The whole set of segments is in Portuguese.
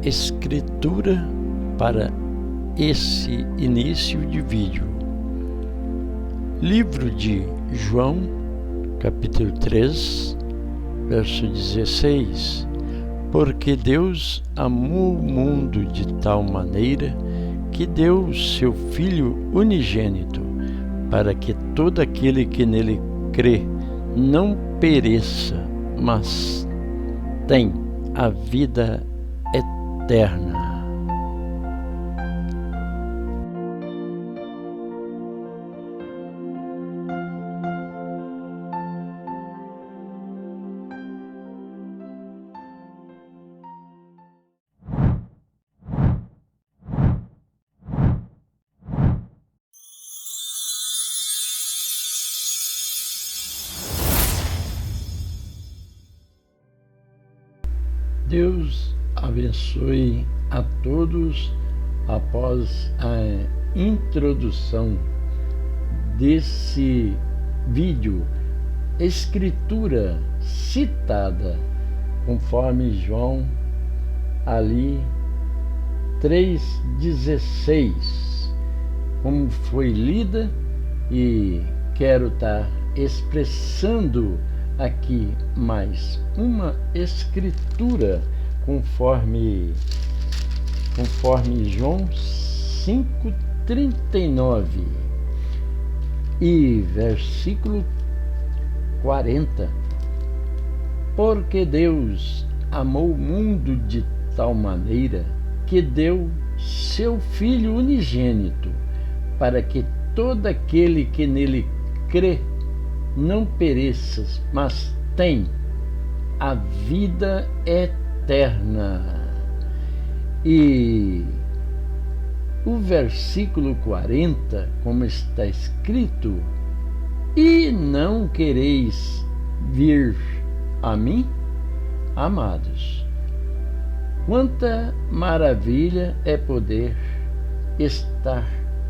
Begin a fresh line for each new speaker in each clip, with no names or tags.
escritura para esse início de vídeo. Livro de João, capítulo 3, verso 16. Porque Deus amou o mundo de tal maneira que deu seu Filho unigênito, para que todo aquele que nele crê não pereça, mas tem a vida eterna. Deus abençoe a todos após a introdução desse vídeo. Escritura citada conforme João ali 3,16, como foi lida, e quero estar expressando aqui mais uma escritura conforme João 5,39 e versículo 40. Porque Deus amou o mundo de tal maneira que deu seu Filho unigênito, para que todo aquele que nele crê não pereças, mas tem a vida eterna. E o versículo 40, como está escrito: e não quereis vir a mim, amados. Quanta maravilha é poder estar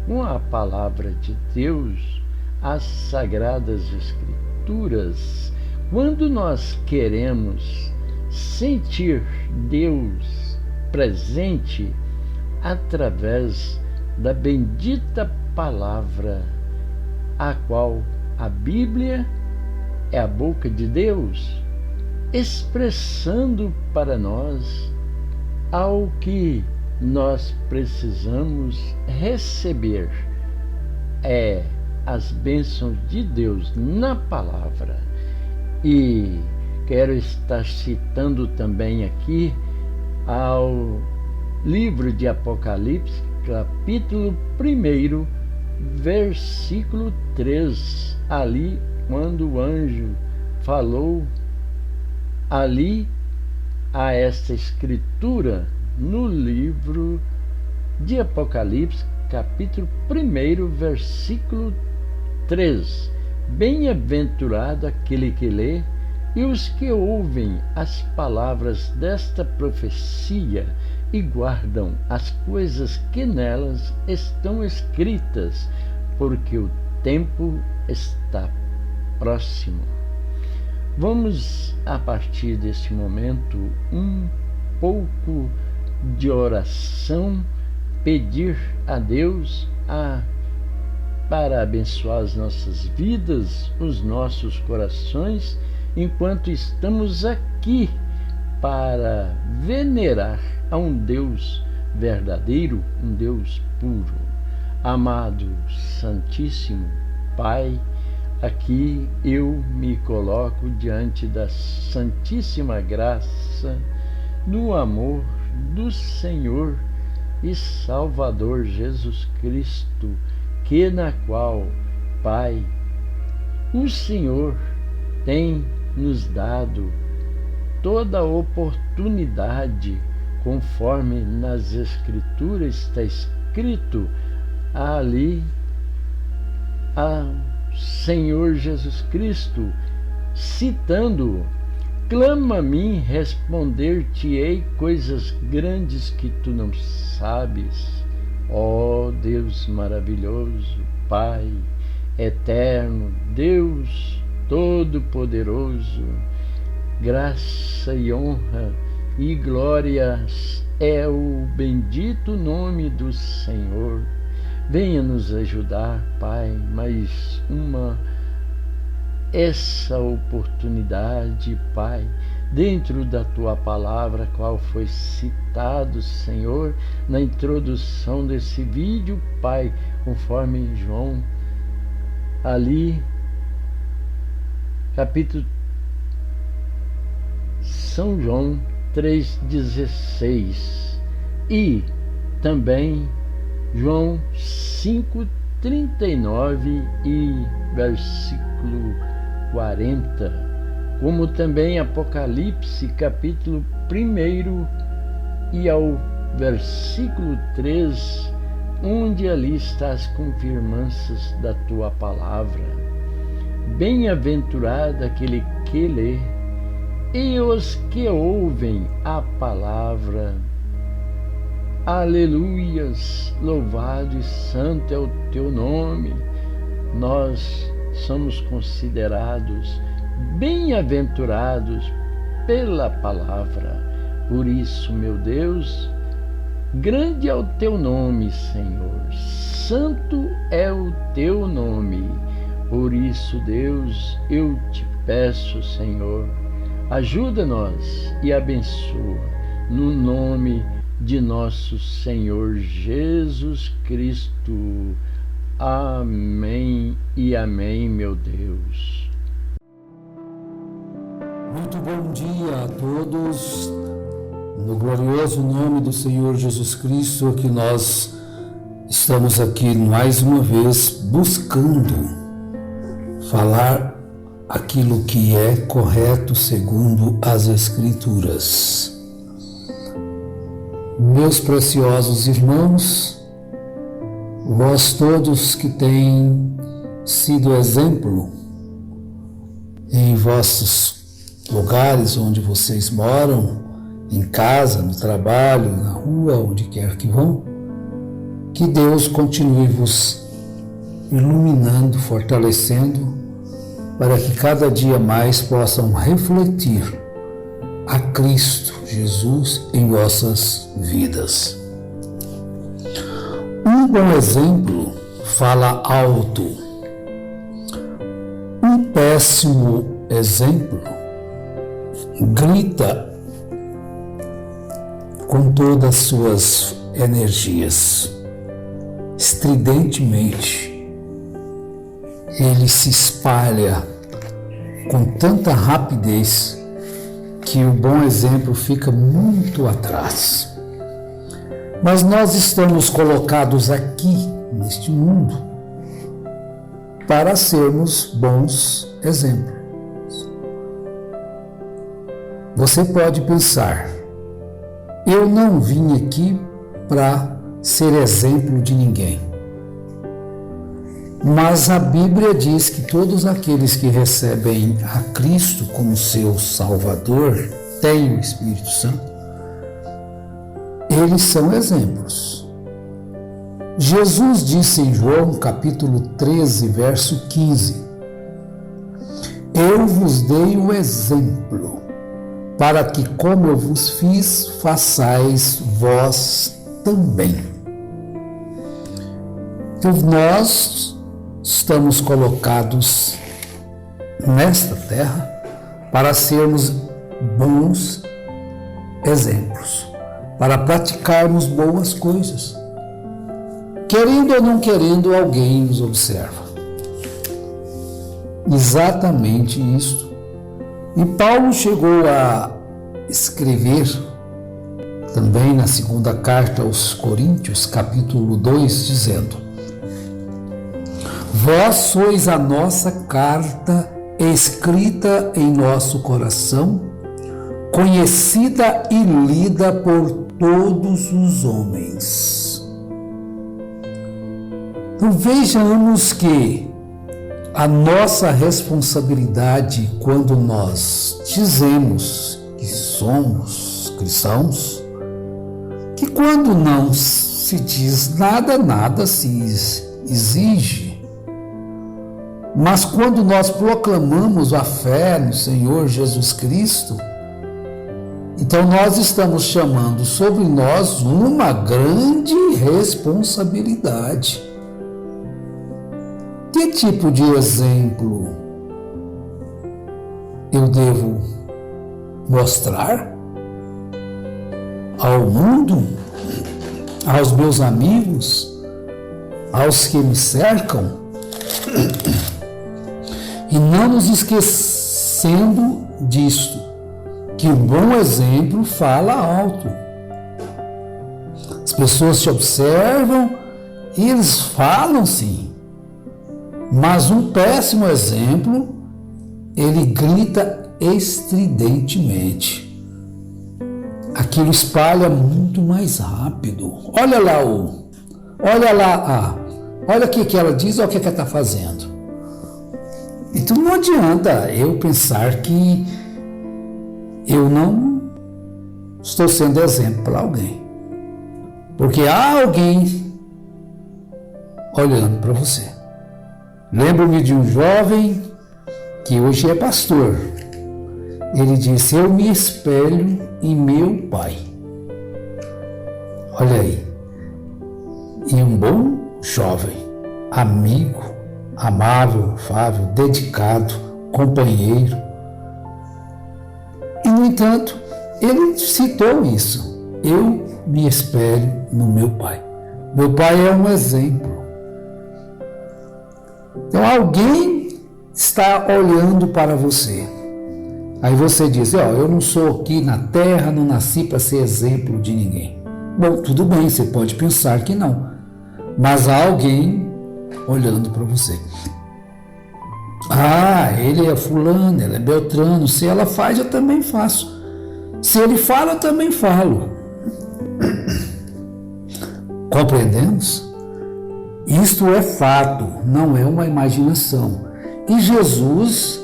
com a palavra de Deus, as Sagradas Escrituras. Quando nós queremos sentir Deus presente através da bendita palavra, a qual a Bíblia é a boca de Deus, expressando para nós ao que nós precisamos receber, as bênçãos de Deus na palavra. E quero estar citando também aqui ao livro de Apocalipse, capítulo 1, versículo 3, ali quando o anjo falou ali a esta escritura no livro de Apocalipse, capítulo 1, versículo 3. Bem-aventurado aquele que lê e os que ouvem as palavras desta profecia e guardam as coisas que nelas estão escritas, porque o tempo está próximo. Vamos, a partir deste momento, um pouco de oração, pedir a Deus para abençoar as nossas vidas, os nossos corações, enquanto estamos aqui para venerar a um Deus verdadeiro, um Deus puro. Amado Santíssimo Pai, aqui eu me coloco diante da Santíssima Graça, no amor do Senhor e Salvador Jesus Cristo, que na qual, Pai, o Senhor tem nos dado toda a oportunidade, conforme nas Escrituras está escrito ali, a Senhor Jesus Cristo, citando: clama a mim, responder-te-ei coisas grandes que tu não sabes. Ó Deus maravilhoso, Pai eterno, Deus Todo-Poderoso, graça e honra e glórias é o bendito nome do Senhor. Venha nos ajudar, Pai, mais essa oportunidade, Pai, dentro da Tua palavra, qual foi citado, Senhor, na introdução desse vídeo, Pai, conforme João, ali, capítulo São João 3,16 e também João 5,39 e versículo 40, como também Apocalipse capítulo 1 e ao versículo 3, onde ali está as confirmâncias da Tua palavra. Bem-aventurado aquele que lê e os que ouvem a palavra. Aleluias, louvado e santo é o Teu nome. Nós somos considerados bem-aventurados pela palavra. Por isso, meu Deus, grande é o Teu nome, Senhor. Santo é o Teu nome. Por isso, Deus, eu te peço, Senhor, ajuda-nos e abençoa, no nome de nosso Senhor Jesus Cristo. Amém e amém, meu Deus.
Muito bom dia a todos. No glorioso nome do Senhor Jesus Cristo, que nós estamos aqui mais uma vez buscando falar aquilo que é correto segundo as Escrituras. Meus preciosos irmãos, vós todos que têm sido exemplo em vossos lugares onde vocês moram, em casa, no trabalho, na rua, onde quer que vão, que Deus continue vos iluminando, fortalecendo, para que cada dia mais possam refletir a Cristo Jesus em vossas vidas. Um bom exemplo fala alto. Um péssimo exemplo grita com todas as suas energias. Estridentemente, ele se espalha com tanta rapidez que o bom exemplo fica muito atrás. Mas nós estamos colocados aqui, neste mundo, para sermos bons exemplos. Você pode pensar, eu não vim aqui para ser exemplo de ninguém. Mas a Bíblia diz que todos aqueles que recebem a Cristo como seu Salvador, têm o Espírito Santo, eles são exemplos. Jesus disse em João capítulo 13, verso 15, eu vos dei o exemplo, para que como eu vos fiz, façais vós também. Então nós estamos colocados nesta terra para sermos bons exemplos, para praticarmos boas coisas. Querendo ou não querendo, alguém nos observa. Exatamente isto. E Paulo chegou a escrever também na segunda carta aos Coríntios, capítulo 2, dizendo: vós sois a nossa carta escrita em nosso coração, conhecida e lida por todos os homens. Então vejamos que a nossa responsabilidade quando nós dizemos que somos cristãos, que quando não se diz nada, nada se exige. Mas quando nós proclamamos a fé no Senhor Jesus Cristo, e Então nós estamos chamando sobre nós uma grande responsabilidade. Que tipo de exemplo eu devo mostrar ao mundo, aos meus amigos, aos que me cercam? E não nos esquecendo disto, que o bom exemplo fala alto. As pessoas te observam e eles falam sim, mas um péssimo exemplo, ele grita estridentemente. Aquilo espalha muito mais rápido. Olha o que ela diz, olha o que ela está fazendo. Então não adianta eu pensar que eu não estou sendo exemplo para alguém. Porque há alguém olhando para você. Lembro-me de um jovem que hoje é pastor. Ele disse: eu me espelho em meu pai. Olha aí. E um bom jovem, amigo, amável, afável, dedicado, companheiro. E, no entanto, ele citou isso. Eu me espelho no meu pai. Meu pai é um exemplo. Então, alguém está olhando para você. Aí você diz: eu não sou aqui na terra, não nasci para ser exemplo de ninguém. Bom, tudo bem, você pode pensar que não. Mas há alguém olhando para você. Ele é fulano, ela é beltrano. Se ela faz, eu também faço. Se ele fala, eu também falo. Compreendemos? Isto é fato, não é uma imaginação. E Jesus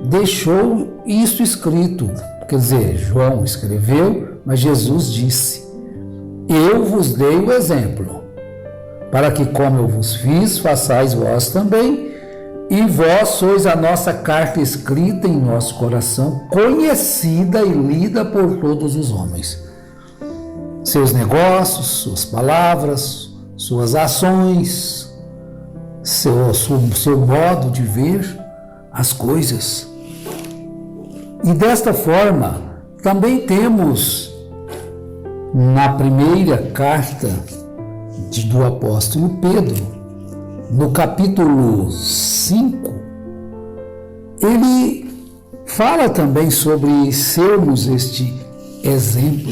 deixou isso escrito. Quer dizer, João escreveu, mas Jesus disse: eu vos dei o exemplo, para que, como eu vos fiz, façais vós também. E vós sois a nossa carta escrita em nosso coração, conhecida e lida por todos os homens. Seus negócios, suas palavras, suas ações, seu modo de ver as coisas. E desta forma, também temos na primeira carta do apóstolo Pedro, no capítulo 5, ele fala também sobre sermos este exemplo.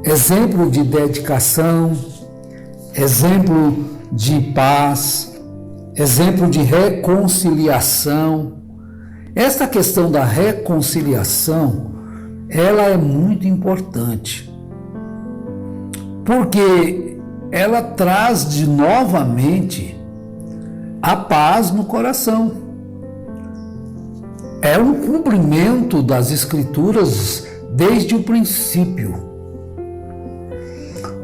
Exemplo de dedicação, exemplo de paz, exemplo de reconciliação. Esta questão da reconciliação, ela é muito importante, porque ela traz novamente a paz no coração. É um cumprimento das Escrituras desde o princípio.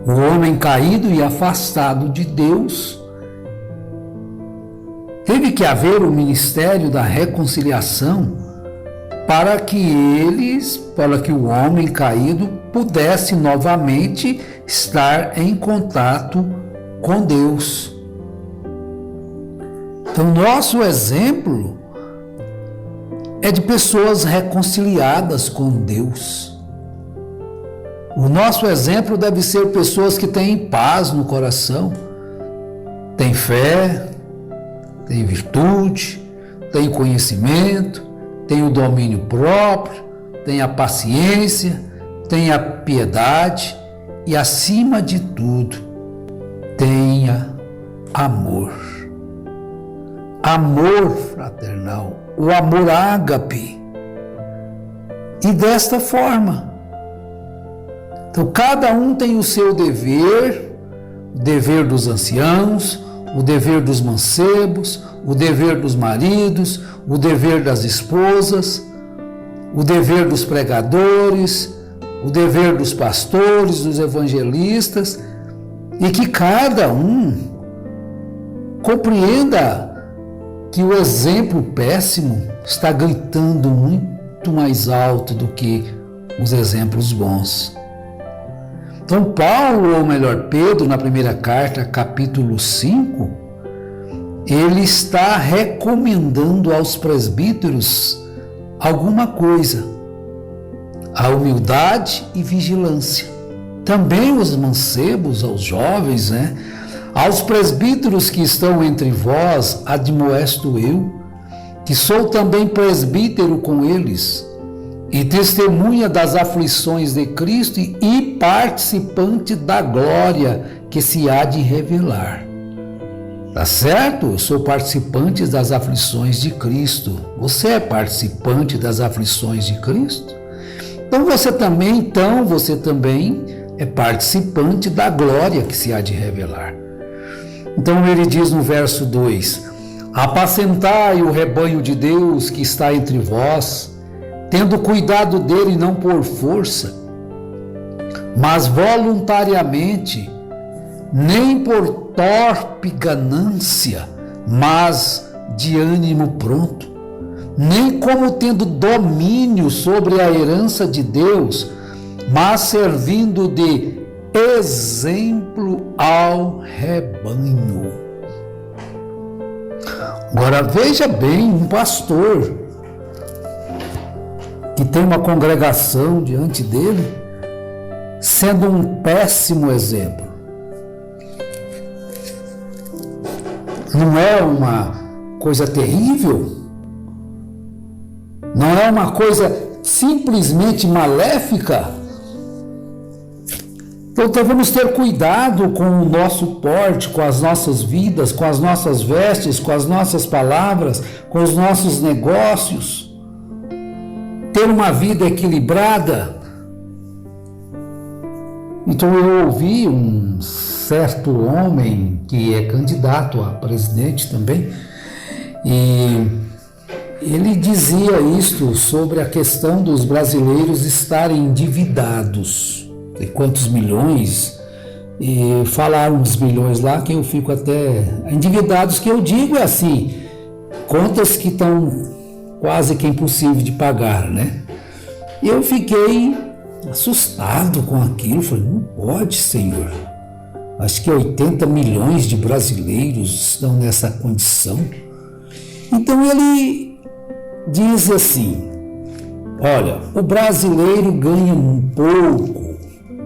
O homem caído e afastado de Deus, teve que haver o ministério da reconciliação para que o homem caído pudesse novamente estar em contato com Deus. Então, nosso exemplo é de pessoas reconciliadas com Deus. O nosso exemplo deve ser pessoas que têm paz no coração, têm fé, têm virtude, têm conhecimento, têm o domínio próprio, têm a paciência, têm a piedade e, acima de tudo, tenha amor. Amor fraternal, o amor ágape. E desta forma, então cada um tem o seu dever, o dever dos anciãos, o dever dos mancebos, o dever dos maridos, o dever das esposas, o dever dos pregadores, o dever dos pastores, dos evangelistas, e que cada um compreenda que o exemplo péssimo está gritando muito mais alto do que os exemplos bons. Então Paulo, ou melhor, Pedro, na primeira carta, capítulo 5, ele está recomendando aos presbíteros alguma coisa: a humildade e vigilância. Também os mancebos, aos jovens, aos presbíteros que estão entre vós, admoesto eu, que sou também presbítero com eles, e testemunha das aflições de Cristo e participante da glória que se há de revelar. Tá certo? Eu sou participante das aflições de Cristo. Você é participante das aflições de Cristo? Então você também é participante da glória que se há de revelar. Então ele diz no verso 2: apacentai o rebanho de Deus que está entre vós, tendo cuidado dele não por força, mas voluntariamente, nem por torpe ganância, mas de ânimo pronto, nem como tendo domínio sobre a herança de Deus, mas servindo de exemplo ao rebanho. Agora veja bem, um pastor que tem uma congregação diante dele, sendo um péssimo exemplo. Não é uma coisa terrível? Não é uma coisa simplesmente maléfica? Então devemos ter cuidado com o nosso porte, com as nossas vidas, com as nossas vestes, com as nossas palavras, com os nossos negócios. Ter uma vida equilibrada. Então eu ouvi um certo homem que é candidato a presidente também, e ele dizia isto sobre a questão dos brasileiros estarem endividados. E quantos milhões? E falaram uns milhões lá que eu fico até endividados, que eu digo é assim, contas que estão quase que impossível de pagar, E eu fiquei assustado com aquilo, falei, não pode, Senhor. Acho que 80 milhões de brasileiros estão nessa condição. Então ele diz assim, olha, o brasileiro ganha um pouco,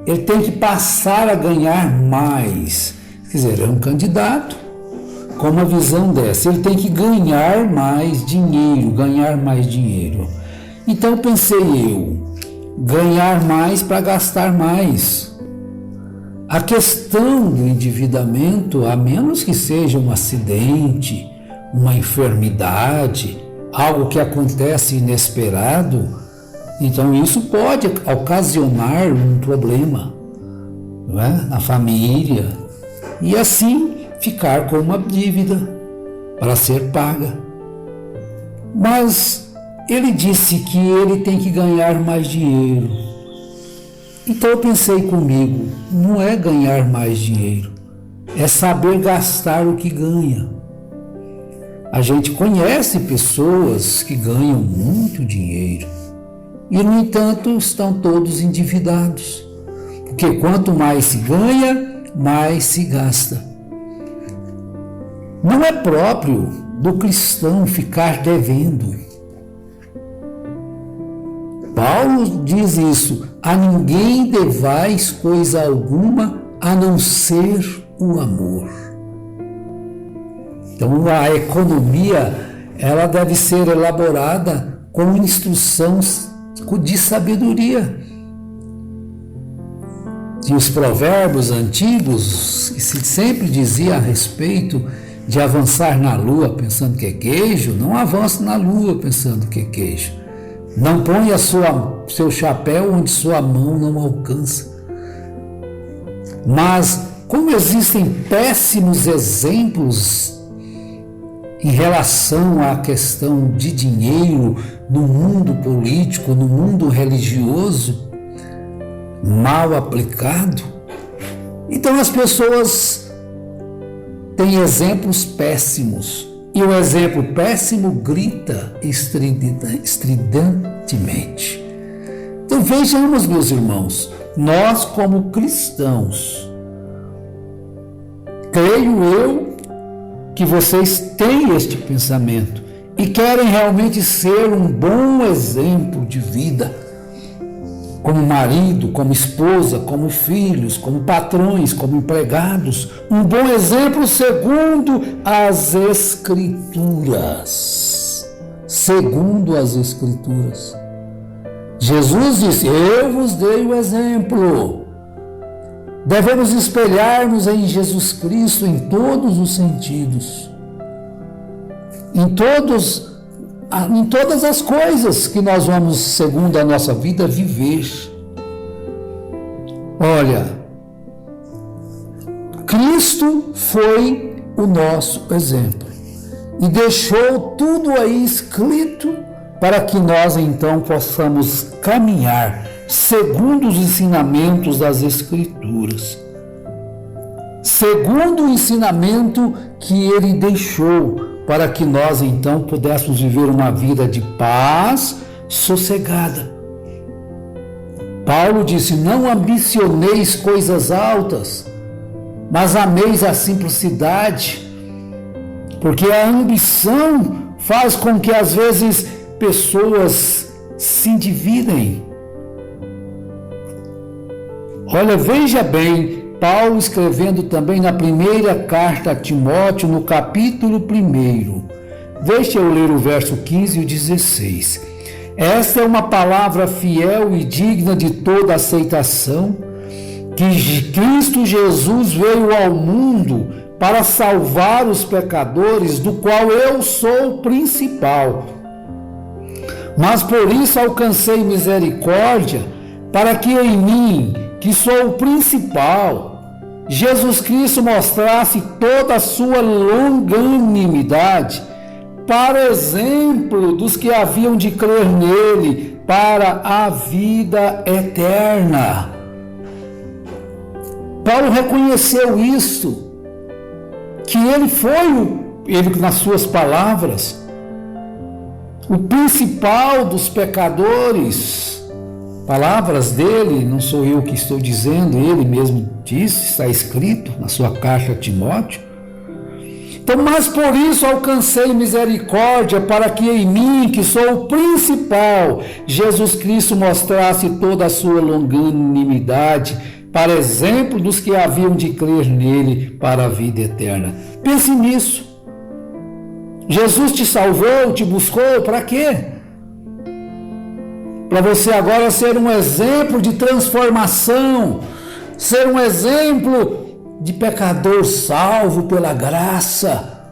ele tem que passar a ganhar mais. Quer dizer, é um candidato com uma visão dessa, ele tem que ganhar mais dinheiro. Então pensei eu, ganhar mais para gastar mais. A questão do endividamento, a menos que seja um acidente, uma enfermidade, algo que acontece inesperado, então isso pode ocasionar um problema, na família, e assim ficar com uma dívida para ser paga. Mas ele disse que ele tem que ganhar mais dinheiro. Então eu pensei comigo, não é ganhar mais dinheiro, é saber gastar o que ganha. A gente conhece pessoas que ganham muito dinheiro e, no entanto, estão todos endividados. Porque quanto mais se ganha, mais se gasta. Não é próprio do cristão ficar devendo. Paulo diz isso, a ninguém devais coisa alguma a não ser o amor. Então a economia, ela deve ser elaborada com instruções de sabedoria. E os provérbios antigos, que se sempre dizia a respeito de avançar na lua pensando que é queijo, não avance na lua pensando que é queijo. Não ponha seu chapéu onde sua mão não alcança. Mas, como existem péssimos exemplos em relação à questão de dinheiro no mundo político, no mundo religioso, mal aplicado, então as pessoas têm exemplos péssimos. E o exemplo péssimo grita estridentemente. Então Então vejamos, meus irmãos, nós como cristãos, creio eu que vocês têm este pensamento e querem realmente ser um bom exemplo de vida, como marido, como esposa, como filhos, como patrões, como empregados, um bom exemplo segundo as Escrituras. Segundo as Escrituras. Jesus disse: eu vos dei o exemplo. Devemos espelhar-nos em Jesus Cristo em todos os sentidos. Em todas as coisas que nós vamos, segundo a nossa vida, viver. Olha, Cristo foi o nosso exemplo e deixou tudo aí escrito para que nós então possamos caminhar segundo os ensinamentos das Escrituras, segundo o ensinamento que ele deixou, para que nós então pudéssemos viver uma vida de paz sossegada. Paulo disse: não ambicioneis coisas altas, mas ameis a simplicidade, porque a ambição faz com que às vezes pessoas se endividem. Olha, veja bem, Paulo escrevendo também na primeira carta a Timóteo, no capítulo 1. Deixa eu ler o verso 15 e o 16. Esta é uma palavra fiel e digna de toda aceitação, que Cristo Jesus veio ao mundo para salvar os pecadores, do qual eu sou o principal. Mas por isso alcancei misericórdia, para que em mim, que sou o principal, Jesus Cristo mostrasse toda a sua longanimidade, para exemplo dos que haviam de crer nele, para a vida eterna. Paulo reconheceu isso, que ele nas suas palavras, o principal dos pecadores. Palavras dele, não sou eu que estou dizendo, ele mesmo disse, está escrito na sua carta a Timóteo. Então, mas por isso alcancei misericórdia, para que em mim, que sou o principal, Jesus Cristo mostrasse toda a sua longanimidade, para exemplo dos que haviam de crer nele para a vida eterna. Pense nisso. Jesus te salvou, te buscou, para quê? Para você agora ser um exemplo de transformação, ser um exemplo de pecador salvo pela graça.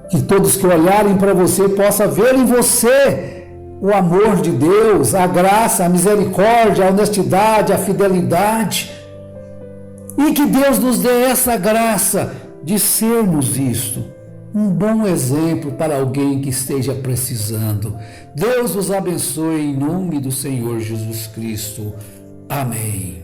Que todos que olharem para você possam ver em você o amor de Deus, a graça, a misericórdia, a honestidade, a fidelidade. E que Deus nos dê essa graça de sermos isto. Um bom exemplo para alguém que esteja precisando. Deus os abençoe em nome do Senhor Jesus Cristo. Amém.